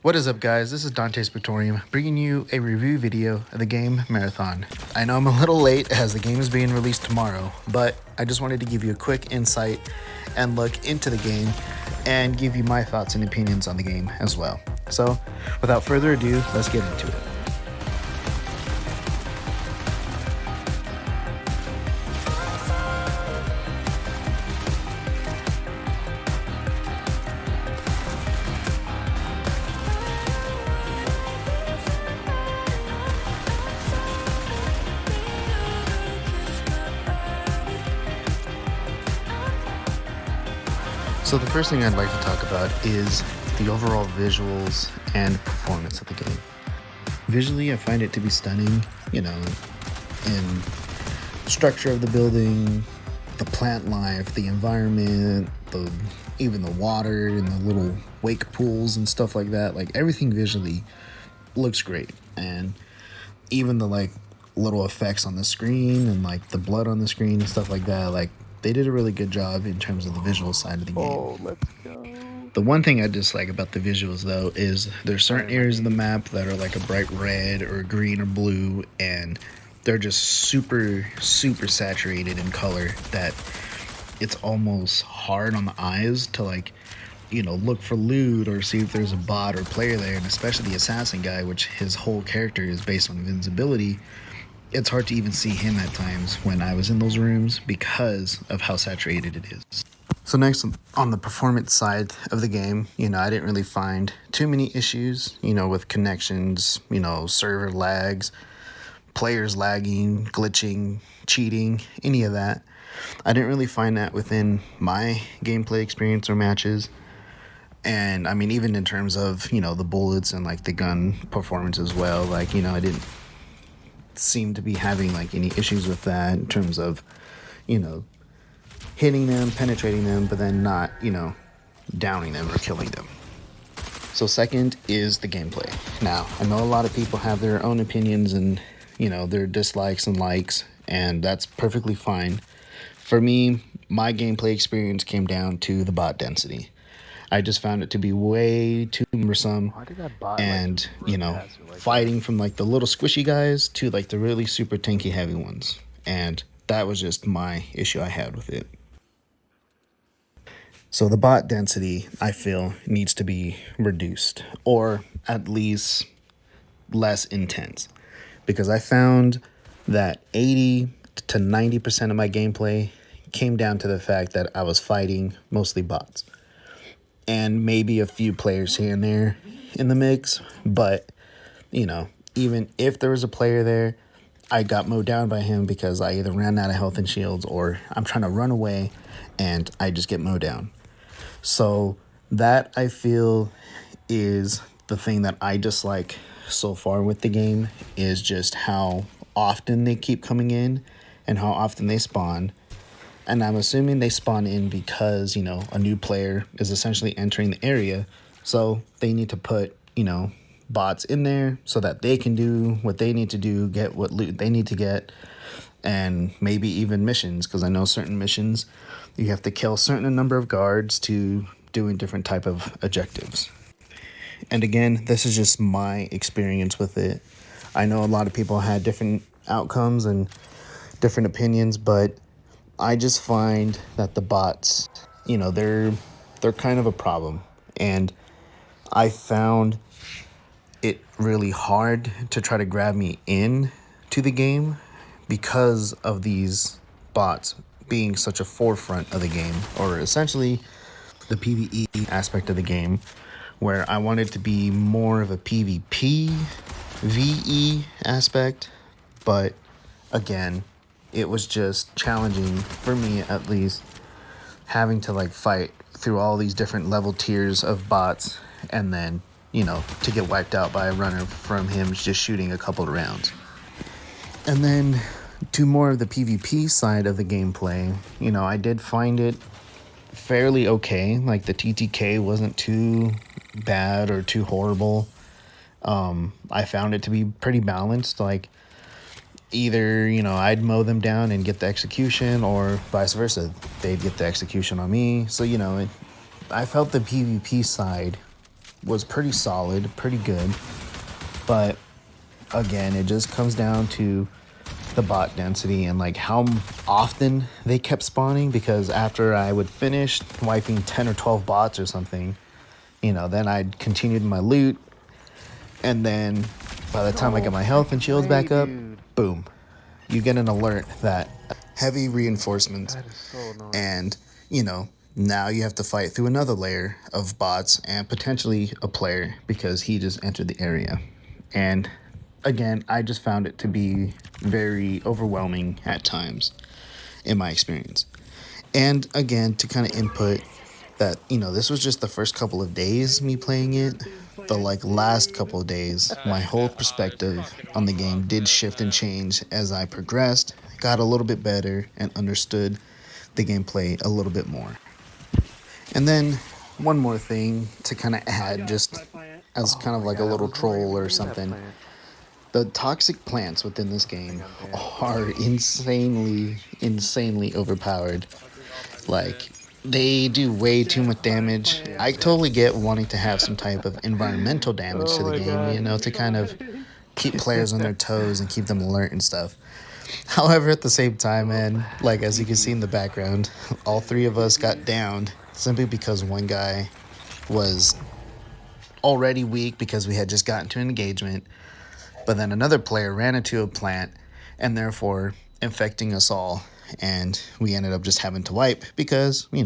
What is up, guys? This is Dante Sputorium bringing you a review video of the game Marathon. I know I'm a little late as the game is being released tomorrow, but I just wanted to give you a quick insight and look into the game and give you my thoughts and opinions on the game as well. So, without further ado, let's get into it. So the first thing I'd like to talk about is the overall visuals and performance of the game. Visually, I find it to be stunning, in structure of the building, the plant life, the environment, even the water and the little wake pools and stuff like that. Like, everything visually looks great. And even the little effects on the screen and the blood on the screen and stuff like that, they did a really good job in terms of the visual side of the game. Oh, let's go. The one thing I dislike about the visuals, though, is there's certain areas of the map that are like a bright red or green or blue, and they're just super, super saturated in color that it's almost hard on the eyes to look for loot or see if there's a bot or player there. And especially the assassin guy, which his whole character is based on invincibility, it's hard to even see him at times when I was in those rooms because of how saturated it is. So next, on the performance side of the game, I didn't really find too many issues, with connections, server lags, players lagging, glitching, cheating, any of that. I didn't really find that within my gameplay experience or matches. And I mean, even in terms of, the bullets and the gun performance as well, I didn't seem to be having any issues with that in terms of hitting them, penetrating them, but then not downing them or killing them. So second is the gameplay. Now, I know a lot of people have their own opinions and their dislikes and likes, and that's perfectly fine. For me, my gameplay experience came down to the bot density. I just found it to be way too cumbersome, and fighting from the little squishy guys to the really super tanky heavy ones, and that was just my issue I had with it. So the bot density, I feel, needs to be reduced, or at least less intense, because I found that 80 to 90% of my gameplay came down to the fact that I was fighting mostly bots. And maybe a few players here and there in the mix. But, even if there was a player there, I got mowed down by him because I either ran out of health and shields or I'm trying to run away and I just get mowed down. So that, I feel, is the thing that I dislike so far with the game, is just how often they keep coming in and how often they spawn. And I'm assuming they spawn in because, a new player is essentially entering the area. So they need to put, bots in there so that they can do what they need to do, get what loot they need to get, and maybe even missions. Because I know certain missions, you have to kill a certain number of guards to doing different type of objectives. And again, this is just my experience with it. I know a lot of people had different outcomes and different opinions, but I just find that the bots, they're kind of a problem. And I found it really hard to try to grab me in to the game because of these bots being such a forefront of the game, or essentially the PvE aspect of the game, where I wanted to be more of a PvP, VE aspect. But again, it was just challenging for me, at least, having to fight through all these different level tiers of bots and then, to get wiped out by a runner from him just shooting a couple of rounds. And then to more of the PvP side of the gameplay, I did find it fairly okay. The TTK wasn't too bad or too horrible. I found it to be pretty balanced. Either, I'd mow them down and get the execution, or vice versa. They'd get the execution on me. So, I felt the PvP side was pretty solid, pretty good. But again, it just comes down to the bot density and like how often they kept spawning, because after I would finish wiping 10 or 12 bots or something, then I'd continued my loot, and then by the time I get my health and shields back up, boom, you get an alert that heavy reinforcements, and now you have to fight through another layer of bots and potentially a player because he just entered the area. And again, I just found it to be very overwhelming at times in my experience. And again, to kind of input that, this was just the first couple of days me playing it. The last couple of days, my whole perspective on the game did shift and change as I progressed, got a little bit better, and understood the gameplay a little bit more. And then one more thing to kind of add, just as kind of like a little troll or something. The toxic plants within this game are insanely overpowered. Like, they do way too much damage. I totally get wanting to have some type of environmental damage to the game, to kind of keep players on their toes and keep them alert and stuff. However, at the same time, man, like as you can see in the background, all three of us got downed simply because one guy was already weak because we had just gotten to an engagement, but then another player ran into a plant and therefore infecting us all, and we ended up just having to wipe because, we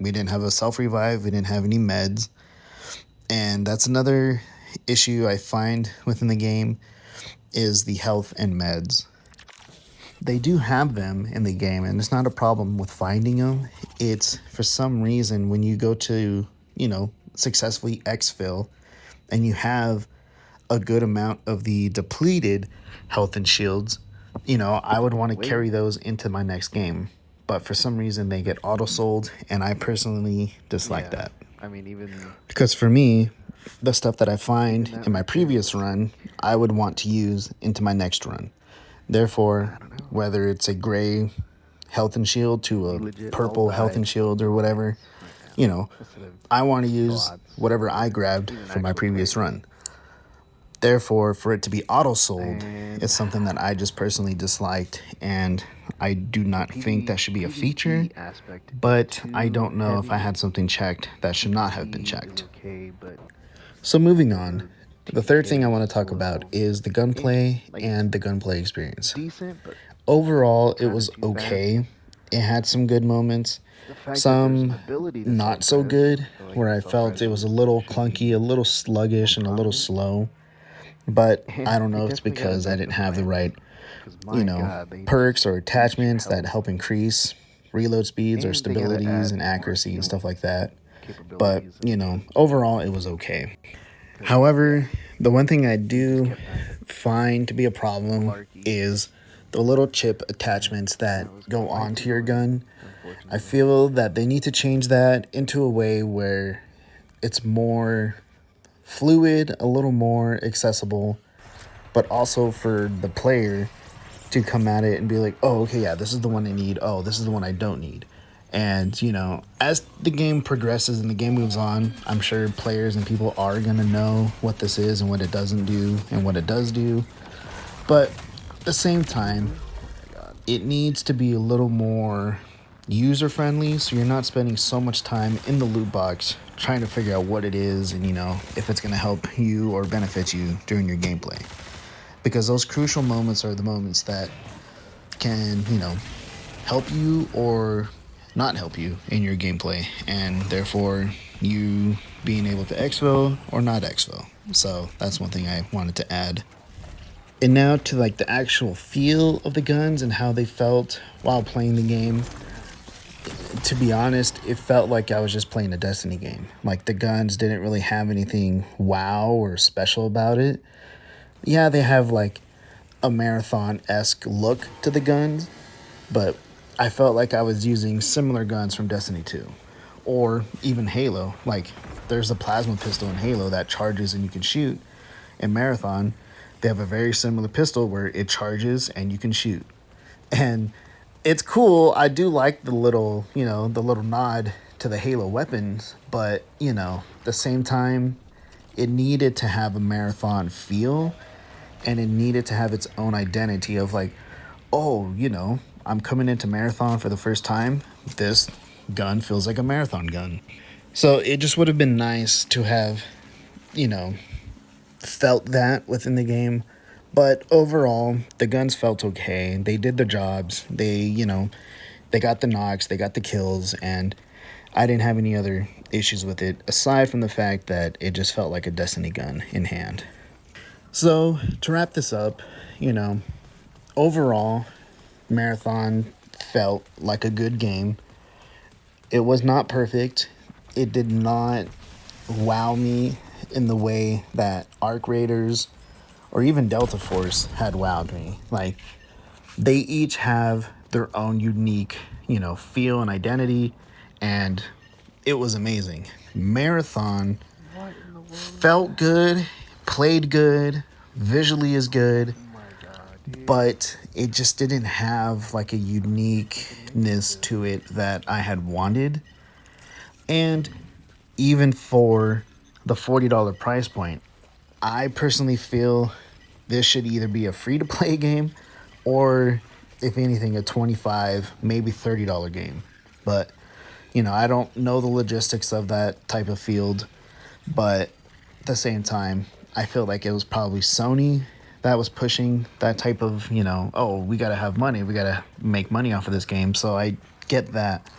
didn't have a self-revive, we didn't have any meds. And that's another issue I find within the game is the health and meds. They do have them in the game, and it's not a problem with finding them. It's for some reason when you go to, successfully exfil and you have a good amount of the depleted health and shields, I would want to carry those into my next game. But for some reason they get auto-sold, and I personally dislike that. Because for me, the stuff that I find in my previous run, I would want to use into my next run. Therefore, whether it's a gray health and shield to a purple health and shield or whatever, I want to use whatever I grabbed from my previous run. Therefore, for it to be auto-sold is something that I just personally disliked, and I do not think that should be a feature, but I don't know if I had something checked that should not have been checked. So moving on, the third thing I want to talk about is the gunplay and the gunplay experience. Overall, it was okay. It had some good moments, some not so good, where I felt it was a little clunky, a little sluggish, and a little slow. But I don't know if it's because I didn't have the right, perks or attachments that help increase reload speeds or stabilities and accuracy and stuff like that. But, overall it was okay. However, the one thing I do find to be a problem is the little chip attachments that go onto your gun. I feel that they need to change that into a way where it's more fluid, a little more accessible, but also for the player to come at it and be like, oh, okay, yeah, this is the one I need. Oh, this is the one I don't need. And, as the game progresses and the game moves on, I'm sure players and people are going to know what this is and what it doesn't do and what it does do. But at the same time, it needs to be a little more user-friendly, so you're not spending so much time in the loot box trying to figure out what it is and, if it's going to help you or benefit you during your gameplay. Because those crucial moments are the moments that can, help you or not help you in your gameplay, and therefore you being able to exfil or not exfil. So that's one thing I wanted to add. And now to the actual feel of the guns and how they felt while playing the game. To be honest, it felt like I was just playing a Destiny game. Like, the guns didn't really have anything wow or special about it. Yeah, they have a marathon-esque look to the guns, but I felt like I was using similar guns from Destiny 2 or even Halo. There's a plasma pistol in Halo that charges and you can shoot. In Marathon, they have a very similar pistol where it charges and you can shoot. And it's cool. I do like the little nod to the Halo weapons, but, at the same time, it needed to have a marathon feel, and it needed to have its own identity of like, oh, I'm coming into marathon for the first time. This gun feels like a marathon gun. So it just would have been nice to have, you know, felt that within the game. But overall, the guns felt okay. They did their jobs. They got the knocks, they got the kills, and I didn't have any other issues with it, aside from the fact that it just felt like a Destiny gun in hand. So, to wrap this up, overall, Marathon felt like a good game. It was not perfect. It did not wow me in the way that Arc Raiders or even Delta Force had wowed me. Like, they each have their own unique, feel and identity, and it was amazing. Marathon felt good, played good, visually is good, but it just didn't have like a uniqueness to it that I had wanted. And even for the $40 price point, I personally feel this should either be a free-to-play game or, if anything, a $25, maybe $30 game. But, I don't know the logistics of that type of field, but at the same time, I feel like it was probably Sony that was pushing that type of, oh, we got to have money. We got to make money off of this game. So I get that.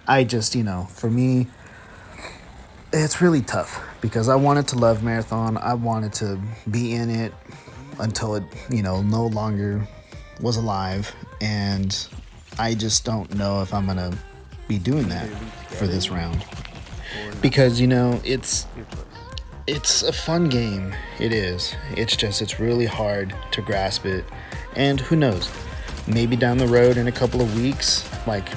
I just, for me, it's really tough because I wanted to love Marathon. I wanted to be in it until it, no longer was alive. And I just don't know if I'm going to be doing that for this round. Because, it's a fun game. It is. It's really hard to grasp it. And who knows? Maybe down the road in a couple of weeks, like,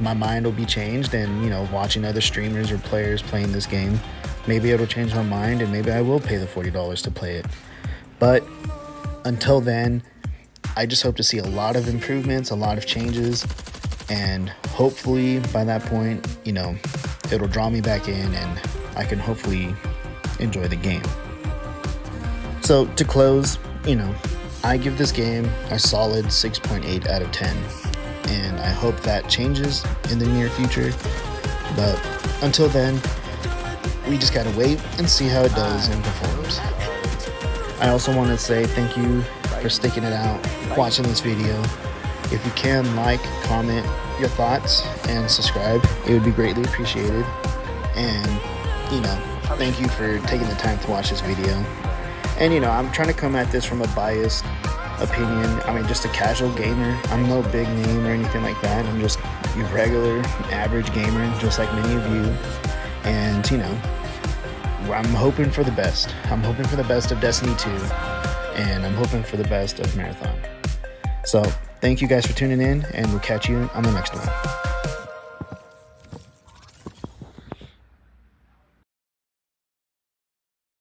my mind will be changed and, watching other streamers or players playing this game, maybe it'll change my mind and maybe I will pay the $40 to play it. But until then, I just hope to see a lot of improvements, a lot of changes, and hopefully by that point, it'll draw me back in and I can hopefully enjoy the game. So to close, I give this game a solid 6.8 out of 10. And I hope that changes in the near future. But until then, we just gotta wait and see how it does and performs. I also want to say thank you for sticking it out, watching this video. If you can, like, comment your thoughts, and subscribe. It would be greatly appreciated. And, thank you for taking the time to watch this video. And, I'm trying to come at this from a biased opinion. Just a casual gamer. I'm no big name or anything like that. I'm just a regular, average gamer, just like many of you. And, I'm hoping for the best. I'm hoping for the best of Destiny 2. And I'm hoping for the best of Marathon. So, thank you guys for tuning in, and we'll catch you on the next one.